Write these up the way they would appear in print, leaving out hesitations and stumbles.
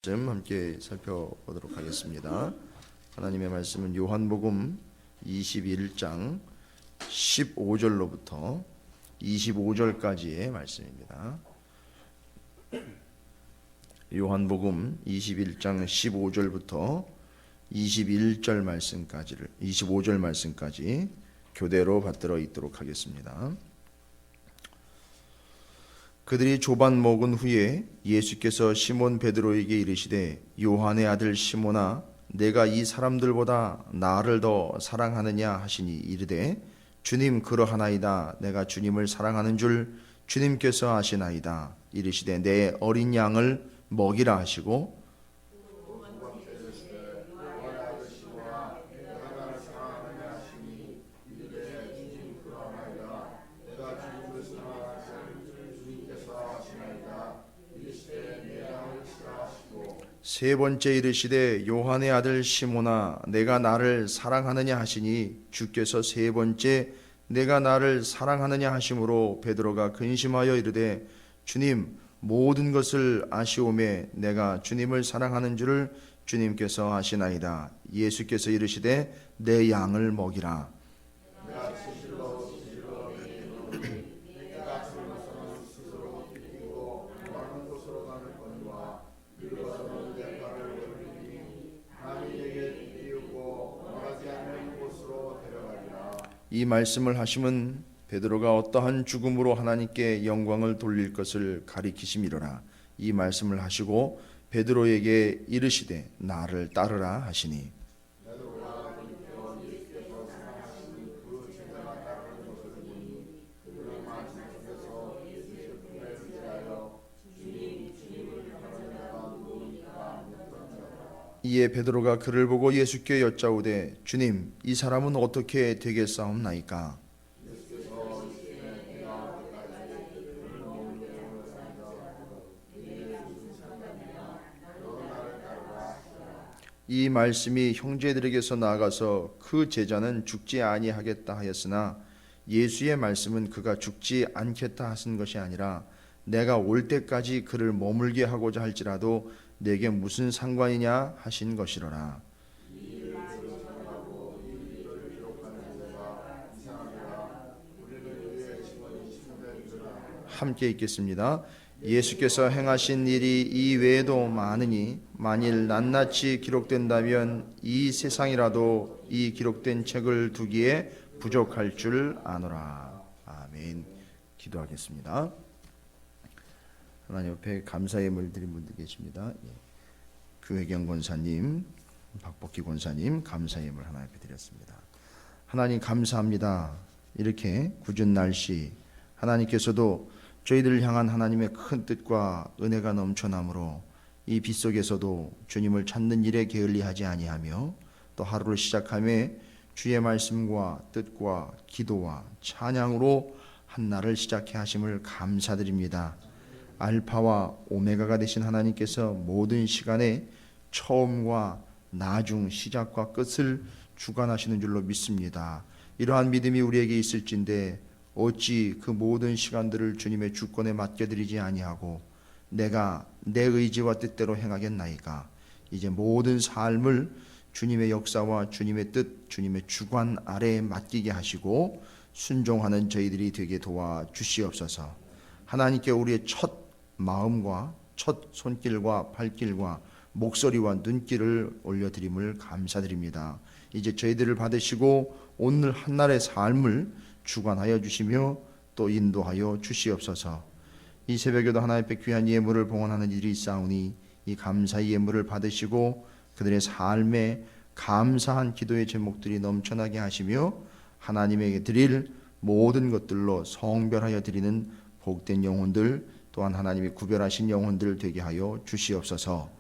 말씀 함께 살펴보도록 하겠습니다. 하나님의 말씀은 요한복음 21장 15절로부터 25절까지의 말씀입니다. 요한복음 21장 15절부터 25절 말씀까지 교대로 받들어 있도록 하겠습니다. 그들이 조반 먹은 후에 예수께서 시몬 베드로에게 이르시되 요한의 아들 시몬아 내가 이 사람들보다 나를 더 사랑하느냐 하시니 이르되 주님 그러하나이다. 내가 주님을 사랑하는 줄 주님께서 아시나이다. 이르시되 내 어린 양을 먹이라 하시고 세 번째 이르시되 요한의 아들 시몬아 내가 나를 사랑하느냐 하시니 주께서 세 번째 내가 나를 사랑하느냐 하심으로 베드로가 근심하여 이르되 주님 모든 것을 아시오매 내가 주님을 사랑하는 줄을 주님께서 아시나이다. 예수께서 이르시되 내 양을 먹이라. 이 말씀을 하심은 베드로가 어떠한 죽음으로 하나님께 영광을 돌릴 것을 가리키심이로라. 이 말씀을 하시고 베드로에게 이르시되 나를 따르라 하시니 이에 베드로가 그를 보고 예수께 여짜오되 주님 이 사람은 어떻게 되겠사옵나이까? 이 말씀이 형제들에게서 나아가서 그 제자는 죽지 아니하겠다 하였으나 예수의 말씀은 그가 죽지 않겠다 하신 것이 아니라 내가 올 때까지 그를 머물게 하고자 할지라도 내게 무슨 상관이냐 하신 것이로라. 함께 읽겠습니다. 예수께서 행하신 일이 이 외에도 많으니 만일 낱낱이 기록된다면 이 세상이라도 이 기록된 책을 두기에 부족할 줄 아노라. 아멘. 기도하겠습니다. 하나님 옆에 감사의 예물 드린 분들 계십니다. 교회경 권사님, 박복희 권사님 감사의 예물 하나 옆에 드렸습니다. 하나님 감사합니다. 이렇게 궂은 날씨 하나님께서도 저희들을 향한 하나님의 큰 뜻과 은혜가 넘쳐나므로 이 빛 속에서도 주님을 찾는 일에 게을리하지 아니하며 또 하루를 시작하며 주의 말씀과 뜻과 기도와 찬양으로 한 날을 시작해 하심을 감사드립니다. 알파와 오메가가 되신 하나님께서 모든 시간에 처음과 나중 시작과 끝을 주관하시는 줄로 믿습니다. 이러한 믿음이 우리에게 있을진데 어찌 그 모든 시간들을 주님의 주권에 맡겨드리지 아니하고 내가 내 의지와 뜻대로 행하겠나이까? 이제 모든 삶을 주님의 역사와 주님의 뜻, 주님의 주관 아래에 맡기게 하시고 순종하는 저희들이 되게 도와주시옵소서. 하나님께 우리의 첫 마음과 첫 손길과 발길과 목소리와 눈길을 올려드림을 감사드립니다. 이제 저희들을 받으시고 오늘 한날의 삶을 주관하여 주시며 또 인도하여 주시옵소서. 이 새벽에도 하나님 앞에 귀한 예물을 봉헌하는 일이 있사오니 이 감사의 예물을 받으시고 그들의 삶에 감사한 기도의 제목들이 넘쳐나게 하시며 하나님에게 드릴 모든 것들로 성별하여 드리는 복된 영혼들 또한 하나님이 구별하신 영혼들 되게 하여 주시옵소서.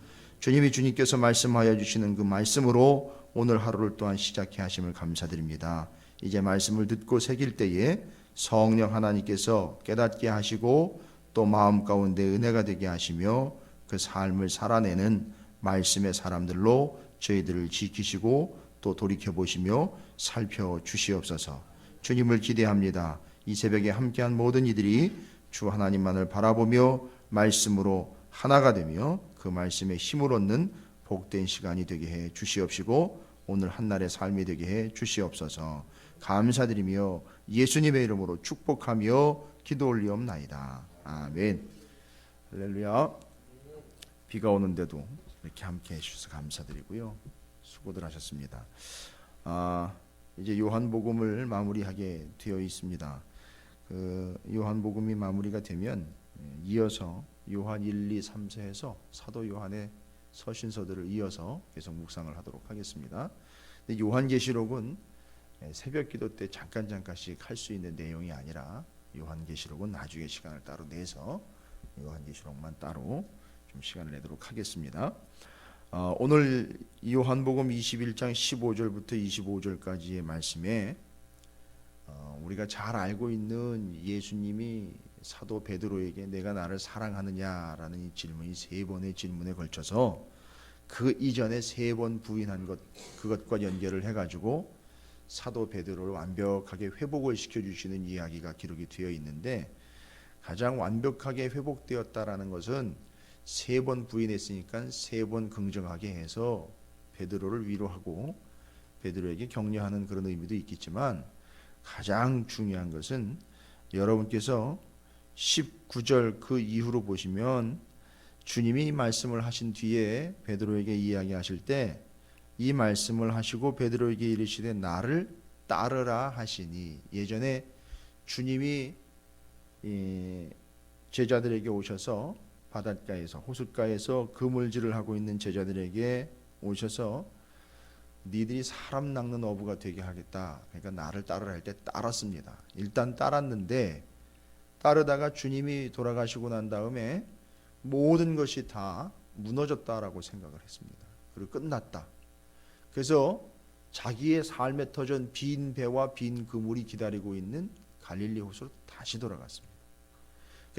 주님이 주님께서 말씀하여 주시는 그 말씀으로 오늘 하루를 또한 시작해 하심을 감사드립니다. 이제 말씀을 듣고 새길 때에 성령 하나님께서 깨닫게 하시고 또 마음 가운데 은혜가 되게 하시며 그 삶을 살아내는 말씀의 사람들로 저희들을 지키시고 또 돌이켜보시며 살펴주시옵소서. 주님을 기대합니다. 이 새벽에 함께한 모든 이들이 주 하나님만을 바라보며 말씀으로 하나가 되며 그 말씀에 힘을 얻는 복된 시간이 되게 해 주시옵시고 오늘 한날의 삶이 되게 해 주시옵소서. 감사드리며 예수님의 이름으로 축복하며 기도 올리옵나이다. 아멘. 할렐루야. 비가 오는데도 이렇게 함께 해주셔서 감사드리고요. 수고들 하셨습니다. 이제 요한복음을 마무리하게 되어 있습니다. 그 요한복음이 마무리가 되면 이어서 요한 1, 2, 3서에서 사도 요한의 서신서들을 이어서 계속 묵상을 하도록 하겠습니다. 근데 요한계시록은 새벽기도 때 잠깐씩 할 수 있는 내용이 아니라 요한계시록은 나중에 시간을 따로 내서 요한계시록만 따로 좀 시간을 내도록 하겠습니다. 오늘 요한복음 21장 15절부터 25절까지의 말씀에 우리가 잘 알고 있는 예수님이 사도 베드로에게 내가 나를 사랑하느냐라는 이 질문이 세 번의 질문에 걸쳐서 그 이전에 세 번 부인한 것 그것과 연결을 해가지고 사도 베드로를 완벽하게 회복을 시켜주시는 이야기가 기록이 되어 있는데 가장 완벽하게 회복되었다라는 것은 세 번 부인했으니까 세 번 긍정하게 해서 베드로를 위로하고 베드로에게 격려하는 그런 의미도 있겠지만 가장 중요한 것은 여러분께서 19절 그 이후로 보시면 주님이 이 말씀을 하신 뒤에 베드로에게 이야기하실 때 이 말씀을 하시고 베드로에게 이르시되 나를 따르라 하시니 예전에 주님이 제자들에게 오셔서 바닷가에서 호숫가에서 그물질을 하고 있는 제자들에게 오셔서 니들이 사람 낚는 어부가 되게 하겠다. 그러니까 나를 따르라 할 때 따랐습니다. 일단 따랐는데 따르다가 주님이 돌아가시고 난 다음에 모든 것이 다 무너졌다라고 생각을 했습니다. 그리고 끝났다. 그래서 자기의 삶에 터전 빈 배와 빈 그물이 기다리고 있는 갈릴리 호수로 다시 돌아갔습니다.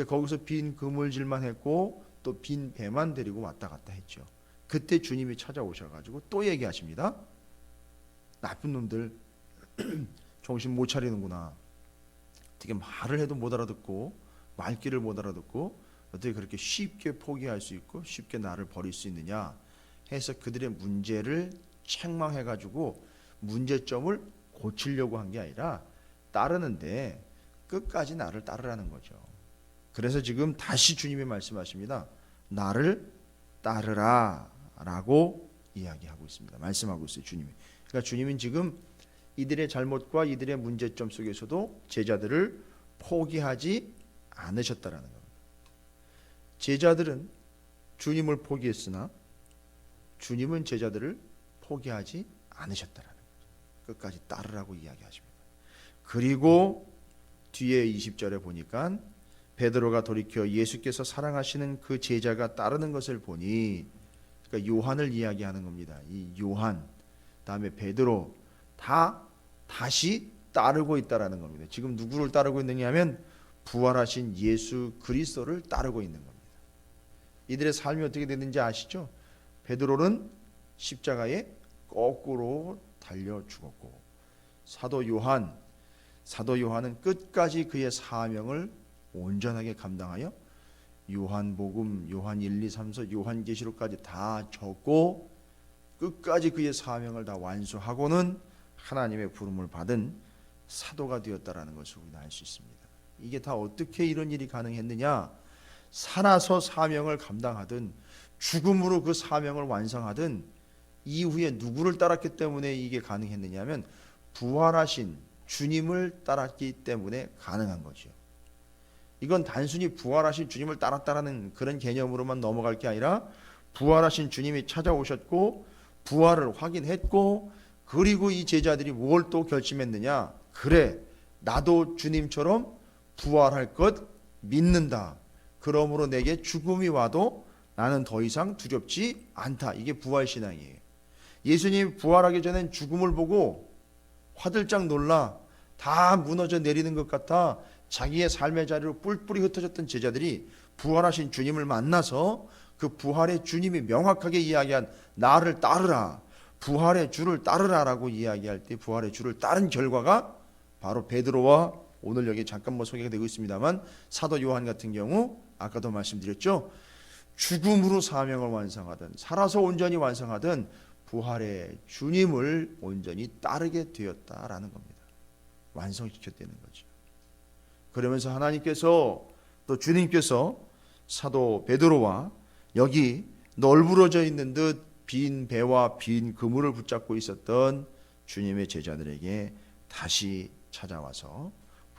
거기서 빈 그물질만 했고 또 빈 배만 데리고 왔다 갔다 했죠. 그때 주님이 찾아오셔가지고 또 얘기하십니다. 나쁜 놈들 정신 못 차리는구나. 어떻게 말을 해도 못 알아듣고 말귀를 못 알아듣고 어떻게 그렇게 쉽게 포기할 수 있고 쉽게 나를 버릴 수 있느냐 해서 그들의 문제를 책망해가지고 문제점을 고치려고 한 게 아니라 따르는데 끝까지 나를 따르라는 거죠. 그래서 지금 다시 주님이 말씀하십니다. 나를 따르라 라고 이야기하고 있습니다. 말씀하고 있어요. 주님이. 그러니까 주님은 지금 이들의 잘못과 이들의 문제점 속에서도 제자들을 포기하지 않으셨다라는 겁니다. 제자들은 주님을 포기했으나 주님은 제자들을 포기하지 않으셨다라는 거죠. 끝까지 따르라고 이야기하십니다. 그리고 뒤에 20절에 보니까 베드로가 돌이켜 예수께서 사랑하시는 그 제자가 따르는 것을 보니 그러니까 요한을 이야기하는 겁니다. 이 요한 다음에 베드로 다 다시 따르고 있다라는 겁니다. 지금 누구를 따르고 있느냐 하면 부활하신 예수 그리스도를 따르고 있는 겁니다. 이들의 삶이 어떻게 됐는지 아시죠? 베드로는 십자가에 거꾸로 달려 죽었고 사도 요한은 끝까지 그의 사명을 온전하게 감당하여 요한복음, 요한 1, 2, 3서, 요한계시록까지 다 적고 끝까지 그의 사명을 다 완수하고는 하나님의 부름을 받은 사도가 되었다라는 것을 우리는 알 수 있습니다. 이게 다 어떻게 이런 일이 가능했느냐? 살아서 사명을 감당하든 죽음으로 그 사명을 완성하든 이후에 누구를 따랐기 때문에 이게 가능했느냐 하면 부활하신 주님을 따랐기 때문에 가능한 거죠. 이건 단순히 부활하신 주님을 따랐다라는 그런 개념으로만 넘어갈 게 아니라 부활하신 주님이 찾아오셨고 부활을 확인했고 그리고 이 제자들이 뭘 또 결심했느냐? 그래, 나도 주님처럼 부활할 것 믿는다. 그러므로 내게 죽음이 와도 나는 더 이상 두렵지 않다. 이게 부활신앙이에요. 예수님이 부활하기 전엔 죽음을 보고 화들짝 놀라 다 무너져 내리는 것 같아 자기의 삶의 자리로 뿔뿔이 흩어졌던 제자들이 부활하신 주님을 만나서 그 부활의 주님이 명확하게 이야기한 나를 따르라, 부활의 주를 따르라라고 이야기할 때 부활의 주를 따른 결과가 바로 베드로와 오늘 여기 잠깐 소개가 되고 있습니다만 사도 요한 같은 경우 아까도 말씀드렸죠. 죽음으로 사명을 완성하든 살아서 온전히 완성하든 부활의 주님을 온전히 따르게 되었다라는 겁니다. 완성시켰다는 거죠. 그러면서 하나님께서 또 주님께서 사도 베드로와 여기 널브러져 있는 듯 빈 배와 빈 그물을 붙잡고 있었던 주님의 제자들에게 다시 찾아와서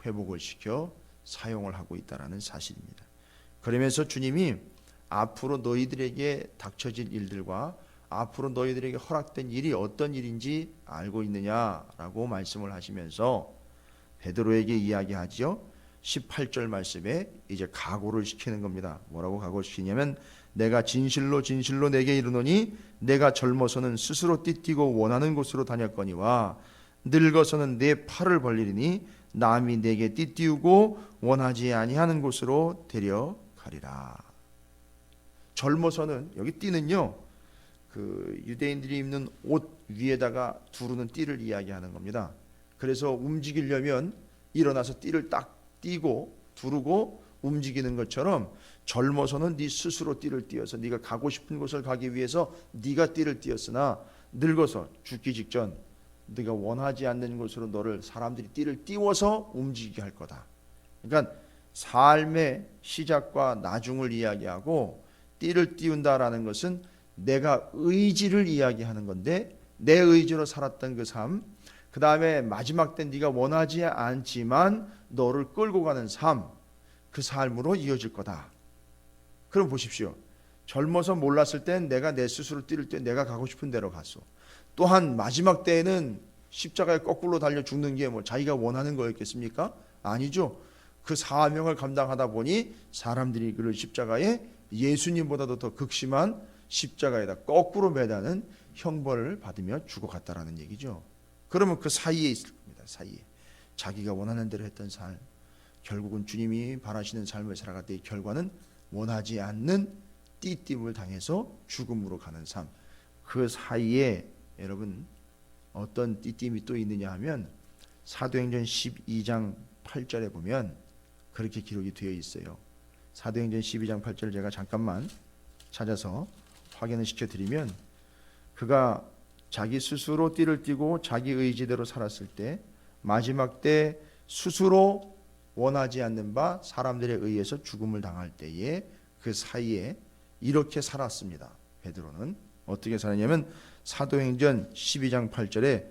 회복을 시켜 사용을 하고 있다는 사실입니다. 그러면서 주님이 앞으로 너희들에게 닥쳐질 일들과 앞으로 너희들에게 허락된 일이 어떤 일인지 알고 있느냐라고 말씀을 하시면서 베드로에게 이야기하죠. 18절 말씀에 이제 각오를 시키는 겁니다. 뭐라고 각오시키냐면 내가 진실로 진실로 내게 이르노니 내가 젊어서는 스스로 띠뛰고 원하는 곳으로 다녔거니와 늙어서는 내 팔을 벌리리니 남이 내게 띠띠우고 원하지 아니하는 곳으로 데려가리라. 젊어서는 여기 띠는요 그 유대인들이 입는 옷 위에다가 두르는 띠를 이야기하는 겁니다. 그래서 움직이려면 일어나서 띠를 딱 띠고 두르고 움직이는 것처럼 젊어서는 네 스스로 띠를 띠어서 네가 가고 싶은 곳을 가기 위해서 네가 띠를 띠었으나 늙어서 죽기 직전 네가 원하지 않는 곳으로 너를 사람들이 띠를 띄워서 움직이게 할 거다. 그러니까 삶의 시작과 나중을 이야기하고 띠를 띄운다라는 것은 내가 의지를 이야기하는 건데 내 의지로 살았던 그 삶, 그 다음에 마지막 때 네가 원하지 않지만 너를 끌고 가는 삶, 그 삶으로 이어질 거다. 그럼 보십시오. 젊어서 몰랐을 땐 내가 내 스스로 뛸 때 내가 가고 싶은 데로 갔어. 또한 마지막 때에는 십자가에 거꾸로 달려 죽는 게 뭐 자기가 원하는 거였겠습니까? 아니죠. 그 사명을 감당하다 보니 사람들이 그를 십자가에 예수님보다도 더 극심한 십자가에다 거꾸로 매다는 형벌을 받으며 죽어갔다라는 얘기죠. 그러면 그 사이에 있을 겁니다. 사이에 자기가 원하는 대로 했던 삶, 결국은 주님이 바라시는 삶을 살아갈 때의 결과는 원하지 않는 띠띠임을 당해서 죽음으로 가는 삶. 그 사이에 여러분 어떤 띠띠임이 또 있느냐 하면 사도행전 12장 8절에 보면 그렇게 기록이 되어 있어요. 사도행전 12장 8절을 제가 잠깐만 찾아서 확인을 시켜드리면 그가 자기 스스로 띠를 띠고 자기 의지대로 살았을 때 마지막 때 스스로 원하지 않는 바 사람들에 의해서 죽음을 당할 때에 그 사이에 이렇게 살았습니다. 베드로는 어떻게 살았냐면 사도행전 12장 8절에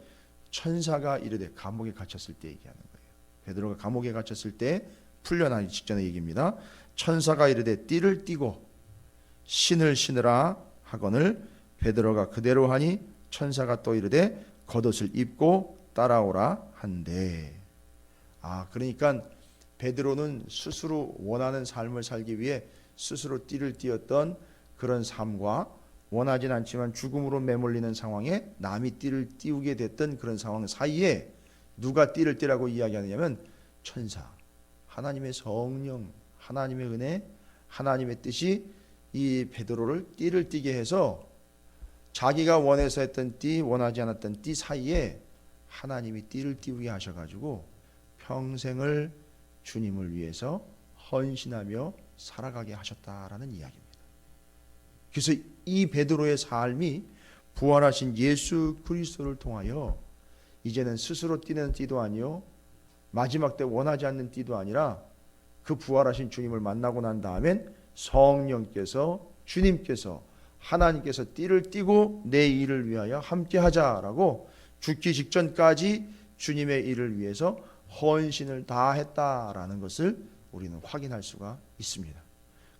천사가 이르되 감옥에 갇혔을 때 얘기하는 거예요. 베드로가 감옥에 갇혔을 때 풀려나기 직전의 얘기입니다. 천사가 이르되 띠를 띠고 신을 신으라 하거늘 베드로가 그대로 하니 천사가 또 이르되 겉옷을 입고 따라오라 한대. 그러니까 베드로는 스스로 원하는 삶을 살기 위해 스스로 띠를 띠었던 그런 삶과 원하진 않지만 죽음으로 매몰리는 상황에 남이 띠를 띠우게 됐던 그런 상황 사이에 누가 띠를 띠라고 이야기하느냐면 천사, 하나님의 성령, 하나님의 은혜, 하나님의 뜻이 이 베드로를 띠를 띠게 해서 자기가 원해서 했던 띠, 원하지 않았던 띠 사이에 하나님이 띠를 띠우게 하셔가지고 평생을 주님을 위해서 헌신하며 살아가게 하셨다라는 이야기입니다. 그래서 이 베드로의 삶이 부활하신 예수 그리스도를 통하여 이제는 스스로 띠는 띠도 아니요 마지막 때 원하지 않는 띠도 아니라 그 부활하신 주님을 만나고 난 다음엔 성령께서 주님께서 하나님께서 띠를 띠고 내 일을 위하여 함께 하자라고 죽기 직전까지 주님의 일을 위해서 헌신을 다했다라는 것을 우리는 확인할 수가 있습니다.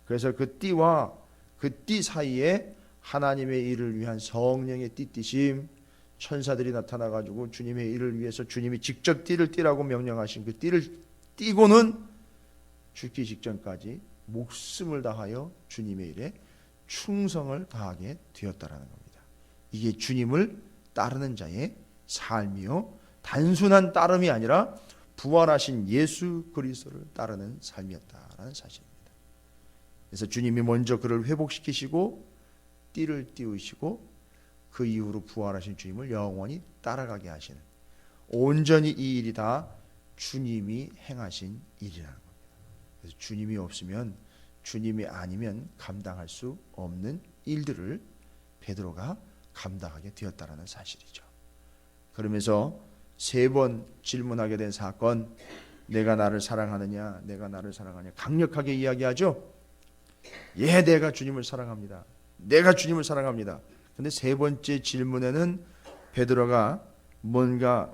그래서 그 띠와 그 띠 사이에 하나님의 일을 위한 성령의 띠띠심, 천사들이 나타나가지고 주님의 일을 위해서 주님이 직접 띠를 띠라고 명령하신 그 띠를 띠고는 죽기 직전까지 목숨을 다하여 주님의 일에 충성을 다하게 되었다라는 겁니다. 이게 주님을 따르는 자의 삶이요 단순한 따름이 아니라 부활하신 예수 그리스도를 따르는 삶이었다라는 사실입니다. 그래서 주님이 먼저 그를 회복시키시고 띠를 띄우시고 그 이후로 부활하신 주님을 영원히 따라가게 하시는 온전히 이 일이 다 주님이 행하신 일이라는 겁니다. 그래서 주님이 없으면 주님이 아니면 감당할 수 없는 일들을 베드로가 감당하게 되었다라는 사실이죠. 그러면서 3번 질문하게 된 사건, 내가 나를 사랑하느냐, 내가 나를 사랑하느냐, 강력하게 이야기하죠. 예, 내가 주님을 사랑합니다. 내가 주님을 사랑합니다. 근데 3번째 질문에는 베드로가 뭔가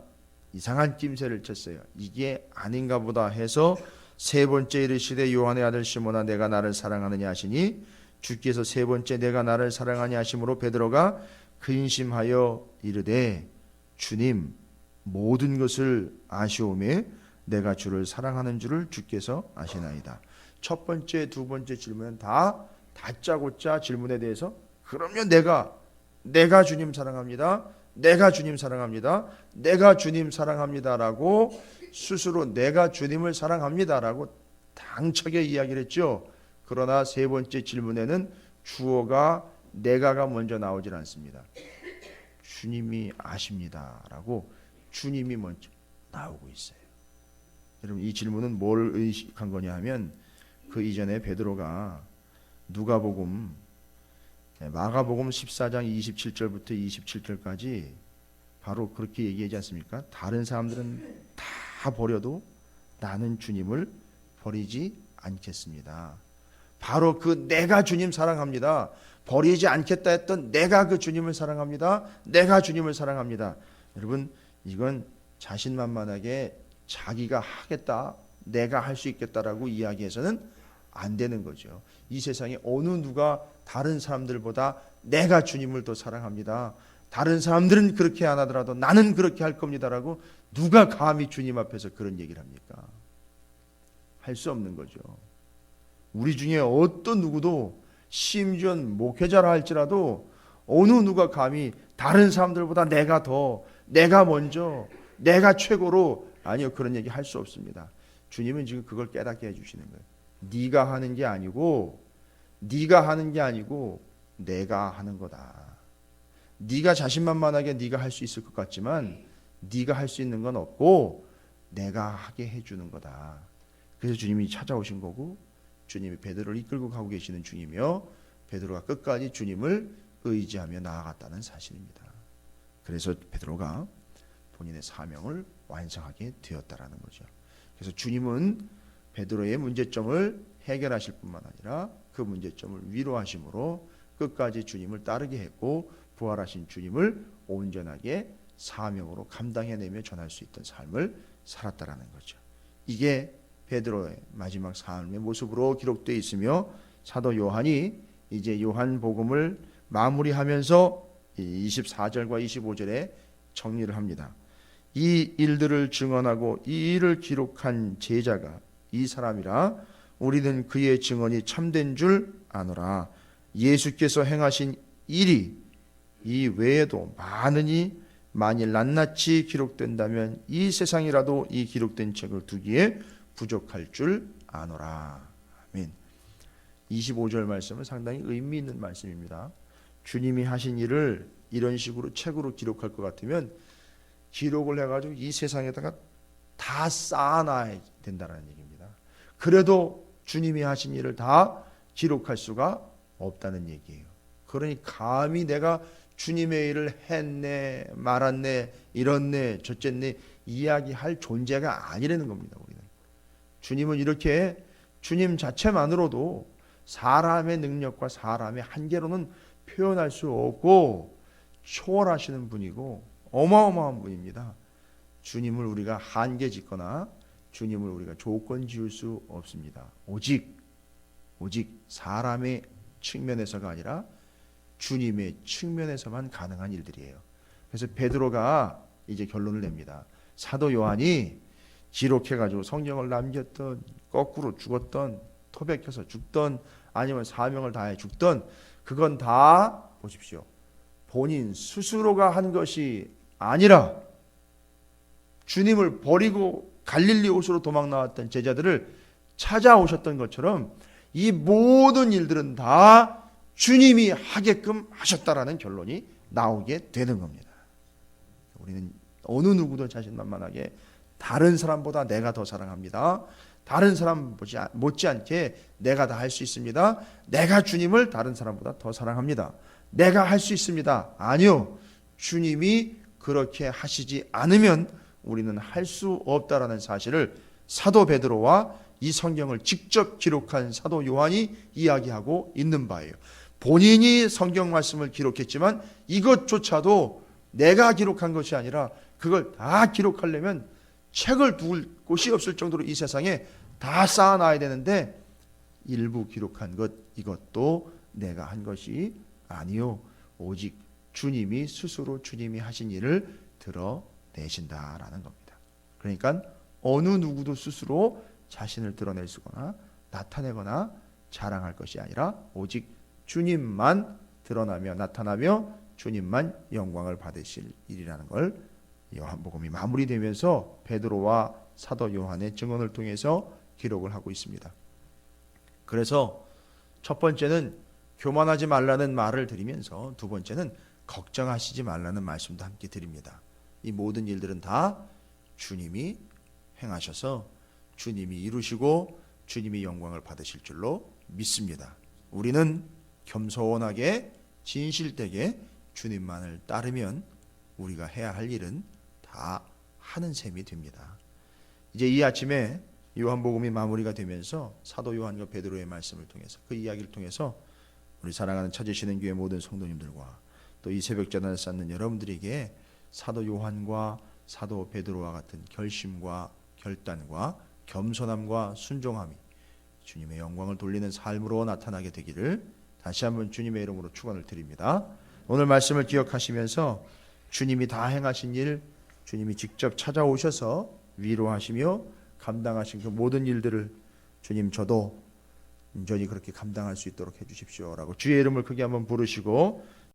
이상한 낌새를 쳤어요. 이게 아닌가 보다 해서 3번째 이르시되 요한의 아들 시몬아 내가 나를 사랑하느냐 하시니 주께서 3번째 내가 나를 사랑하냐 하심으로 베드로가 근심하여 이르되 주님 모든 것을 아시오매 내가 주를 사랑하는 줄을 주께서 아시나이다. 첫 번째, 두 번째 질문은 다 다짜고짜 질문에 대해서 그러면 내가 주님 사랑합니다. 내가 주님 사랑합니다. 내가 주님 사랑합니다라고 스스로 내가 주님을 사랑합니다라고 당차게 이야기를 했죠. 그러나 3번째 질문에는 주어가 내가가 먼저 나오질 않습니다. 주님이 아십니다라고 주님이 먼저 나오고 있어요. 여러분 이 질문은 뭘 의식한 거냐 하면 그 이전에 베드로가 마가복음 14장 27절부터 27절까지 바로 그렇게 얘기하지 않습니까? 다른 사람들은 다 버려도 나는 주님을 버리지 않겠습니다. 바로 그 내가 주님 사랑합니다. 버리지 않겠다 했던 내가 그 주님을 사랑합니다. 내가 주님을 사랑합니다. 여러분 이건 자신만만하게 자기가 하겠다, 내가 할 수 있겠다라고 이야기해서는 안 되는 거죠. 이 세상에 어느 누가 다른 사람들보다 내가 주님을 더 사랑합니다. 다른 사람들은 그렇게 안 하더라도 나는 그렇게 할 겁니다라고 누가 감히 주님 앞에서 그런 얘기를 합니까? 할 수 없는 거죠. 우리 중에 어떤 누구도 심지어 목회자라 할지라도 어느 누가 감히 다른 사람들보다 내가 먼저, 내가 최고로 아니요 그런 얘기 할 수 없습니다. 주님은 지금 그걸 깨닫게 해주시는 거예요. 네가 하는 게 아니고 내가 하는 거다. 네가 자신만만하게 네가 할 수 있을 것 같지만 네가 할 수 있는 건 없고 내가 하게 해주는 거다. 그래서 주님이 찾아오신 거고 주님이 베드로를 이끌고 가고 계시는 중이며 베드로가 끝까지 주님을 의지하며 나아갔다는 사실입니다. 그래서 베드로가 본인의 사명을 완성하게 되었다라는 거죠. 그래서 주님은 베드로의 문제점을 해결하실 뿐만 아니라 그 문제점을 위로하심으로 끝까지 주님을 따르게 했고 부활하신 주님을 온전하게 사명으로 감당해내며 전할 수 있던 삶을 살았다라는 거죠. 이게 베드로의 마지막 삶의 모습으로 기록되어 있으며 사도 요한이 이제 요한복음을 마무리하면서 24절과 25절에 정리를 합니다. 이 일들을 증언하고 이 일을 기록한 제자가 이 사람이라 우리는 그의 증언이 참된 줄 아노라. 예수께서 행하신 일이 이 외에도 많으니 만일 낱낱이 기록된다면 이 세상이라도 이 기록된 책을 두기에 부족할 줄 아노라. 아멘. 25절 말씀은 상당히 의미 있는 말씀입니다. 주님이 하신 일을 이런 식으로 책으로 기록할 것 같으면 기록을 해가지고 이 세상에다가 다 쌓아놔야 된다는 얘기입니다. 그래도 주님이 하신 일을 다 기록할 수가 없다는 얘기예요. 그러니 감히 내가 주님의 일을 했네, 말았네, 이렇네, 저쨌네 이야기할 존재가 아니라는 겁니다. 우리는 주님은 이렇게 주님 자체만으로도 사람의 능력과 사람의 한계로는 표현할 수 없고 초월하시는 분이고 어마어마한 분입니다. 주님을 우리가 한계 짓거나 주님을 우리가 조건 지을 수 없습니다. 오직 사람의 측면에서가 아니라 주님의 측면에서만 가능한 일들이에요. 그래서 베드로가 이제 결론을 냅니다. 사도 요한이 기록해가지고 성경을 남겼던, 거꾸로 죽었던, 토백해서 죽던, 아니면 사명을 다해 죽던, 그건 다 보십시오. 본인 스스로가 한 것이 아니라 주님을 버리고 갈릴리 호수로 도망 나왔던 제자들을 찾아오셨던 것처럼 이 모든 일들은 다 주님이 하게끔 하셨다라는 결론이 나오게 되는 겁니다. 우리는 어느 누구도 자신만만하게 다른 사람보다 내가 더 사랑합니다. 다른 사람 못지않게 내가 다 할 수 있습니다. 내가 주님을 다른 사람보다 더 사랑합니다. 내가 할 수 있습니다. 아니요. 주님이 그렇게 하시지 않으면 우리는 할 수 없다라는 사실을 사도 베드로와 이 성경을 직접 기록한 사도 요한이 이야기하고 있는 바예요. 본인이 성경 말씀을 기록했지만 이것조차도 내가 기록한 것이 아니라 그걸 다 기록하려면 책을 둘 곳이 없을 정도로 이 세상에 다 쌓아놔야 되는데 일부 기록한 것 이것도 내가 한 것이 아니요 오직 주님이 스스로 주님이 하신 일을 드러내신다라는 겁니다. 그러니까 어느 누구도 스스로 자신을 드러낼 수거나 나타내거나 자랑할 것이 아니라 오직 주님만 드러나며 나타나며 주님만 영광을 받으실 일이라는 걸 요한복음이 마무리되면서 베드로와 사도 요한의 증언을 통해서 기록을 하고 있습니다. 그래서 첫 번째는 교만하지 말라는 말을 드리면서 두 번째는 걱정하시지 말라는 말씀도 함께 드립니다. 이 모든 일들은 다 주님이 행하셔서 주님이 이루시고 주님이 영광을 받으실 줄로 믿습니다. 우리는 겸손하게 진실되게 주님만을 따르면 우리가 해야 할 일은 다 하는 셈이 됩니다. 이제 이 아침에 요한복음이 마무리가 되면서 사도 요한과 베드로의 말씀을 통해서 그 이야기를 통해서 우리 사랑하는 찾으시는 교회 모든 성도님들과 또 이 새벽 전을 쌓는 여러분들에게 사도 요한과 사도 베드로와 같은 결심과 결단과 겸손함과 순종함이 주님의 영광을 돌리는 삶으로 나타나게 되기를 다시 한번 주님의 이름으로 축원을 드립니다. 오늘 말씀을 기억하시면서 주님이 다 행하신 일, 주님이 직접 찾아오셔서 위로하시며 감당하신 그 모든 일들을 주님 저도 온전히 그렇게 감당할 수 있도록 해주십시오라고 주의 이름을 크게 한번 부르시고